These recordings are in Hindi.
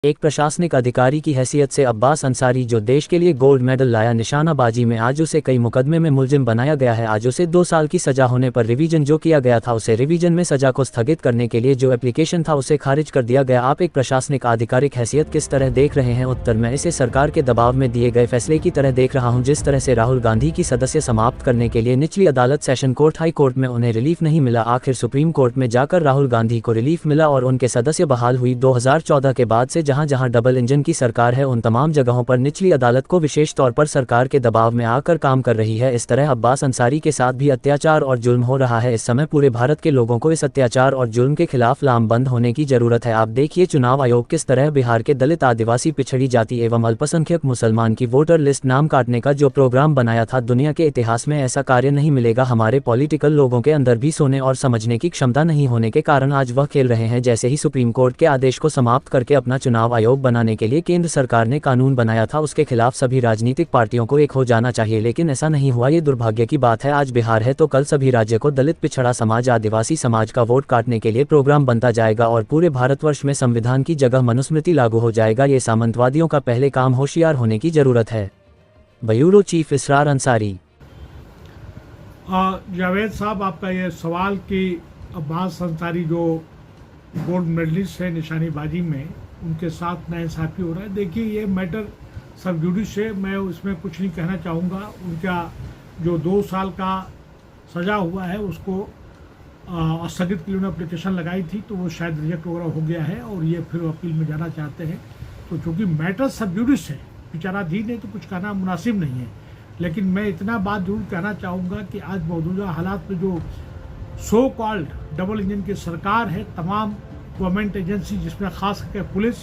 एक प्रशासनिक अधिकारी की हैसियत से अब्बास अंसारी, जो देश के लिए गोल्ड मेडल लाया निशानाबाजी में, आज उसे कई मुकदमे में मुलजिम बनाया गया है। आज उसे 2 साल की सजा होने पर रिवीजन जो किया गया था, उसे रिवीजन में सजा को स्थगित करने के लिए जो एप्लीकेशन था उसे खारिज कर दिया गया। आप एक प्रशासनिक आधिकारिक हैसियत किस तरह देख रहे हैं? उत्तर: मैं इसे सरकार के दबाव में दिए गए फैसले की तरह देख रहा हूं। जिस तरह से राहुल गांधी की सदस्य समाप्त करने के लिए निचली अदालत, सेशन कोर्ट, हाई कोर्ट में उन्हें रिलीफ नहीं मिला, आखिर सुप्रीम कोर्ट में जाकर राहुल गांधी को रिलीफ मिला और उनके सदस्य बहाल हुई। 2014 के बाद से जहां जहां डबल इंजन की सरकार है, उन तमाम जगहों पर निचली अदालत को विशेष तौर पर सरकार के दबाव में आकर काम कर रही है। इस तरह अब्बास अंसारी के साथ भी अत्याचार और जुल्म हो रहा है। इस समय पूरे भारत के लोगों को इस अत्याचार और जुल्म के खिलाफ लामबंद होने की जरूरत है। आप देखिए चुनाव आयोग किस तरह बिहार के दलित, आदिवासी, पिछड़ी जाति एवं अल्पसंख्यक मुसलमान की वोटर लिस्ट नाम काटने का जो प्रोग्राम बनाया था, दुनिया के इतिहास में ऐसा कार्य नहीं मिलेगा। हमारे पॉलिटिकल लोगों के अंदर भी सोने और समझने की क्षमता नहीं होने के कारण आज वह खेल रहे हैं जैसे ही सुप्रीम कोर्ट के आदेश को समाप्त करके अपना चुनाव आयोग बनाने के लिए केंद्र सरकार ने कानून बनाया था, उसके खिलाफ सभी राजनीतिक पार्टियों को एक हो जाना चाहिए, लेकिन ऐसा नहीं हुआ। ये दुर्भाग्य की बात है। आज बिहार है तो कल सभी राज्य को दलित, पिछड़ा समाज, आदिवासी समाज का वोट काटने के लिए प्रोग्राम बनता जाएगा और पूरे भारतवर्ष में संविधान की जगह मनुस्मृति लागू हो जाएगा। ये सामंतवादियों का पहले काम, होशियार होने की जरूरत है। ब्यूरो चीफ इसरार अंसारी। जावेद साहब, आपका ये सवाल कि अब्बास अंसारी जो गोल्ड मेडलिस्ट है निशानेबाजी में, उनके साथ नाइंसाफ़ी हो रहा है। देखिए, ये मैटर सब जुडिस है, मैं उसमें कुछ नहीं कहना चाहूँगा। उनका जो 2 साल का सज़ा हुआ है उसको स्थगित के लिए उन्होंने एप्लीकेशन लगाई थी, तो वो शायद रिजेक्ट वगैरह हो गया है और ये फिर अपील में जाना चाहते हैं। तो चूँकि मैटर सब जुडिस है, विचाराधीन है, तो कुछ कहना मुनासिब नहीं है। लेकिन मैं इतना बात जरूर कहना चाहूँगा कि आज मौजूदा हालात में जो सो कॉल्ड डबल इंजन की सरकार है, तमाम गवर्नमेंट एजेंसी, जिसमें खास करके पुलिस,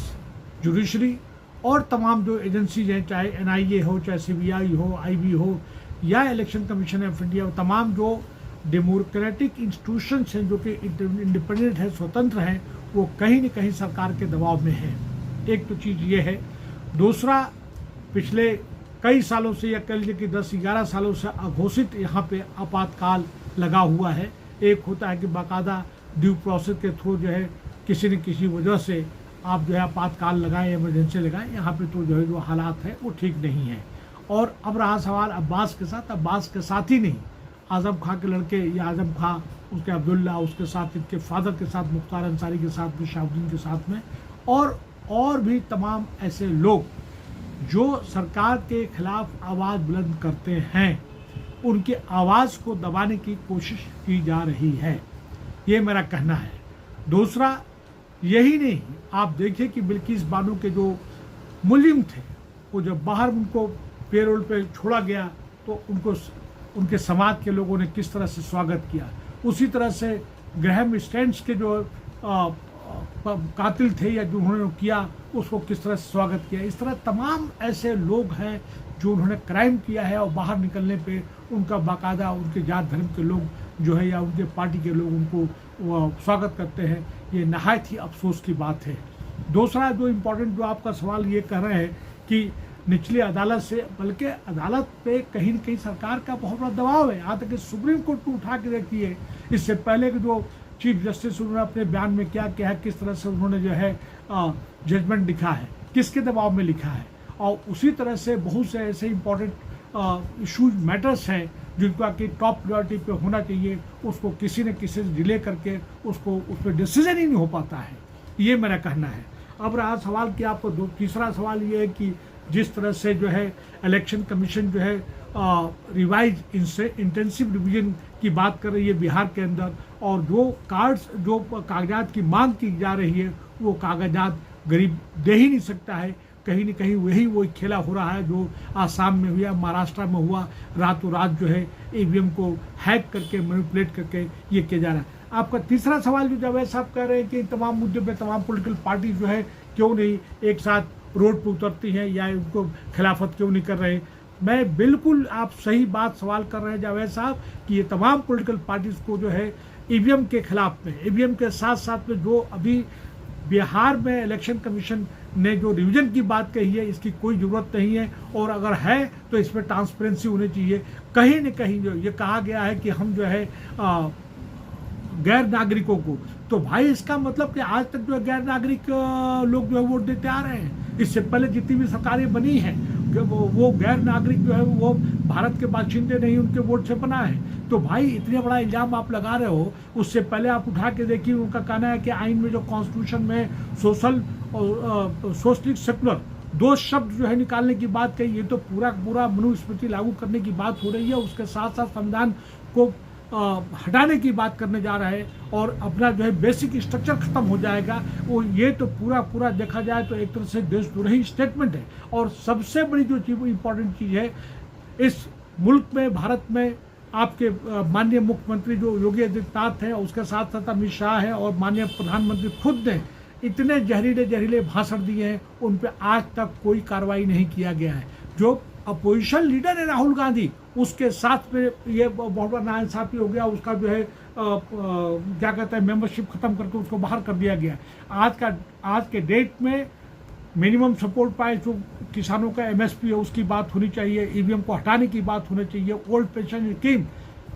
जुडिशरी और तमाम जो एजेंसीज हैं, चाहे NIA हो, चाहे CBI हो, IB हो या इलेक्शन कमीशन ऑफ इंडिया, तमाम जो डेमोक्रेटिक इंस्टीट्यूशंस हैं जो कि इंडिपेंडेंट है, स्वतंत्र हैं, वो कहीं न कहीं सरकार के दबाव में है। एक तो चीज़ ये है। दूसरा, पिछले कई सालों से या कह लीजिए कि 10-11 सालों से अघोषित यहाँ पे आपातकाल लगा हुआ है। एक होता है कि बाकायदा ड्यू प्रोसेस के थ्रू जो है किसी न किसी वजह से आप जो है आपातकाल लगाएं, इमरजेंसी लगाएं। यहाँ पे तो जो है जो हालात है वो ठीक नहीं है। और अब रहा सवाल अब्बास के साथ, अब्बास के साथ ही नहीं, आज़म खां के लड़के या आज़म खां, उसके अब्दुल्ला, उसके साथ इनके फादर के साथ मुख्तार अंसारी के साथ में, शाहुद्दीन के साथ में, और भी तमाम ऐसे लोग जो सरकार के खिलाफ आवाज़ बुलंद करते हैं, उनकी आवाज़ को दबाने की कोशिश की जा रही है, ये मेरा कहना है। दूसरा, यही नहीं, आप देखिए कि बिल्किस बानो के जो मुलिम थे, वो जब बाहर उनको पेरोल पे छोड़ा गया तो उनको उनके समाज के लोगों ने किस तरह से स्वागत किया। उसी तरह से ग्रैहम स्टैंड्स के जो कातिल थे या जो उन्होंने किया, उसको किस तरह से स्वागत किया। इस तरह तमाम ऐसे लोग हैं जो उन्होंने क्राइम किया है और बाहर निकलने पे उनका बाकायदा उनके जात धर्म के लोग जो है या उनके पार्टी के लोग उनको स्वागत करते हैं। ये नहायत ही अफसोस की बात है। दूसरा जो इम्पोर्टेंट जो आपका सवाल ये कह रहे हैं कि निचली अदालत से, बल्कि अदालत पे कहीं न कहीं सरकार का बहुत बड़ा दबाव है। यहाँ तक कि सुप्रीम कोर्ट को उठा के देखिए, इससे पहले कि जो चीफ जस्टिस उन्होंने अपने बयान में क्या किया है, किस तरह से उन्होंने जो है जजमेंट लिखा है, किसके दबाव में लिखा है। और उसी तरह से बहुत से ऐसे इम्पोर्टेंट इशूज, मैटर्स हैं जिनका कि टॉप प्रायोरिटी पे होना चाहिए, उसको किसी न किसी से डिले करके उसको उस पर डिसीजन ही नहीं हो पाता है। ये मेरा कहना है। अब रहा सवाल कि आपको तीसरा सवाल ये है कि जिस तरह से जो है इलेक्शन कमीशन जो है रिवाइज इंटेंसिव रिवीजन की बात कर रही है बिहार के अंदर, और जो कागजात की मांग की जा रही है, वो कागजात गरीब दे ही नहीं सकता है। कहीं न कहीं वही खेला हो रहा है जो आसाम में हुआ, महाराष्ट्र में हुआ। रातों रात जो है EVM को हैक करके, मैनिपुलेट करके ये किया जा रहा है। आपका तीसरा सवाल जो जावेद साहब कह रहे हैं कि तमाम मुद्दों पे तमाम पॉलिटिकल पार्टी जो है क्यों नहीं एक साथ रोड पर उतरती हैं या उनको खिलाफत क्यों नहीं कर रहे। मैं बिल्कुल, आप सही बात सवाल कर रहे हैं जावेद साहब कि ये तमाम पॉलिटिकल पार्टीज़ को जो है EVM के खिलाफ में, EVM के साथ साथ में जो अभी बिहार में इलेक्शन कमीशन ने जो रिवीजन की बात कही है, इसकी कोई ज़रूरत नहीं है। और अगर है तो इसमें ट्रांसपेरेंसी होनी चाहिए। कहीं न कहीं जो ये कहा गया है कि हम जो है गैर नागरिकों को। तो भाई इसका मतलब कि आज तक जो है गैर नागरिक लोग जो है वोट देते आ रहे हैं। इससे पहले जितनी भी सरकारें बनी हैं वो गैर नागरिक जो है वो भारत के बाशिंदे नहीं, उनके वोट से बना है। तो भाई इतने बड़ा इल्जाम आप लगा रहे हो, उससे पहले आप उठा के देखिए, उनका कहना है कि आइन में जो कॉन्स्टिट्यूशन में सोशल और सोशलिस्ट सेकुलर दो शब्द जो है निकालने की बात कही, ये तो पूरा मनुस्मृति लागू करने की बात हो रही है। उसके साथ साथ संविधान को हटाने की बात करने जा रहा है और अपना जो है बेसिक स्ट्रक्चर खत्म हो जाएगा। वो ये तो पूरा देखा जाए तो एक तरह से देशद्रोही स्टेटमेंट है। और सबसे बड़ी जो चीज इंपॉर्टेंट चीज़ है इस मुल्क में, भारत में, आपके माननीय मुख्यमंत्री जो योगी आदित्यनाथ हैं, उसके साथ साथ अमित शाह है और माननीय प्रधानमंत्री खुद ने इतने जहरीले भाषण दिए हैं, उन पर आज तक कोई कार्रवाई नहीं किया गया है। जो अपोजिशन लीडर है राहुल गांधी, उसके साथ में ये बहुत बड़ा नाइंसाफी हो गया। उसका जो है क्या कहते हैं मेंबरशिप खत्म करके उसको बाहर कर दिया गया। आज के डेट में मिनिमम सपोर्ट प्राइस जो किसानों का एमएसपी है उसकी बात होनी चाहिए, ईवीएम को हटाने की बात होनी चाहिए, ओल्ड पेंशन स्कीम,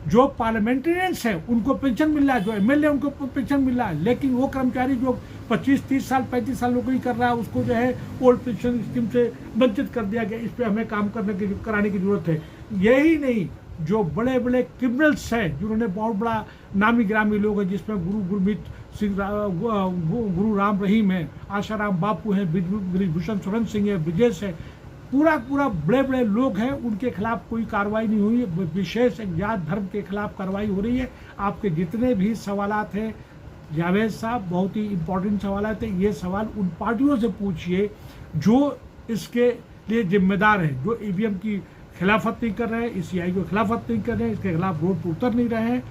जो पार्लियामेंटेरियंस है उनको पेंशन मिल रहा है, जो एमएलए उनको पेंशन मिल रहा है, लेकिन वो कर्मचारी जो 25-30 साल 35 साल नौकरी कर रहा है उसको जो है ओल्ड पेंशन स्कीम से वंचित कर दिया गया। इस पर हमें काम कराने की जरूरत है। यही नहीं, जो बड़े बड़े क्रिमिनल्स हैं जिन्होंने बहुत बड़ा नामी गिरामी लोग हैं, जिसमें गुरमीत सिंह, गुरु राम रहीम है, आशाराम बापू हैं, ब्रिजभूषण शरण सिंह है, ब्रिजेश है, पूरा बड़े लोग हैं, उनके खिलाफ कोई कार्रवाई नहीं हुई। विशेष एक जात धर्म के खिलाफ कार्रवाई हो रही है। आपके जितने भी सवालात हैं जावेद साहब, बहुत ही इंपॉर्टेंट सवालात हैं। ये सवाल उन पार्टियों से पूछिए जो इसके लिए जिम्मेदार हैं, जो ईवीएम की खिलाफत नहीं कर रहे हैं, ईसीआई को खिलाफत नहीं कर रहे हैं, इसके खिलाफ रोड पर उतर नहीं रहे हैं।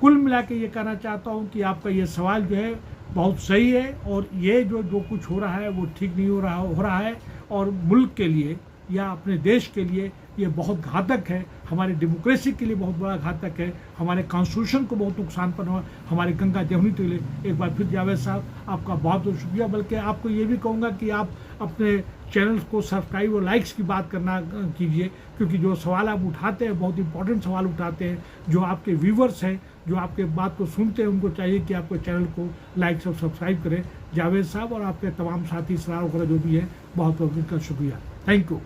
कुल मिला के ये कहना चाहता हूँ कि आपका ये सवाल जो है बहुत सही है और ये जो कुछ हो रहा है वो ठीक नहीं हो रहा है और मुल्क के लिए या अपने देश के लिए ये बहुत घातक है। हमारी डेमोक्रेसी के लिए बहुत बड़ा घातक है, हमारे कॉन्स्टिट्यूशन को बहुत नुकसान पहुंचा, हमारे गंगा जमुनी के लिए। एक बार फिर जावेद साहब आपका बहुत बहुत शुक्रिया। बल्कि आपको ये भी कहूँगा कि आप अपने चैनल्स को सब्सक्राइब और लाइक्स की बात करना कीजिए, क्योंकि जो सवाल आप उठाते हैं बहुत इंपॉर्टेंट सवाल उठाते हैं। जो आपके व्यूवर्स हैं, जो आपके बात को सुनते हैं, उनको चाहिए कि आपके चैनल को लाइक और सब्सक्राइब करें। जावेद साहब और आपके तमाम साथी सलाह वगैरह जो भी है, बहुत बहुत उनका शुक्रिया। Thank you.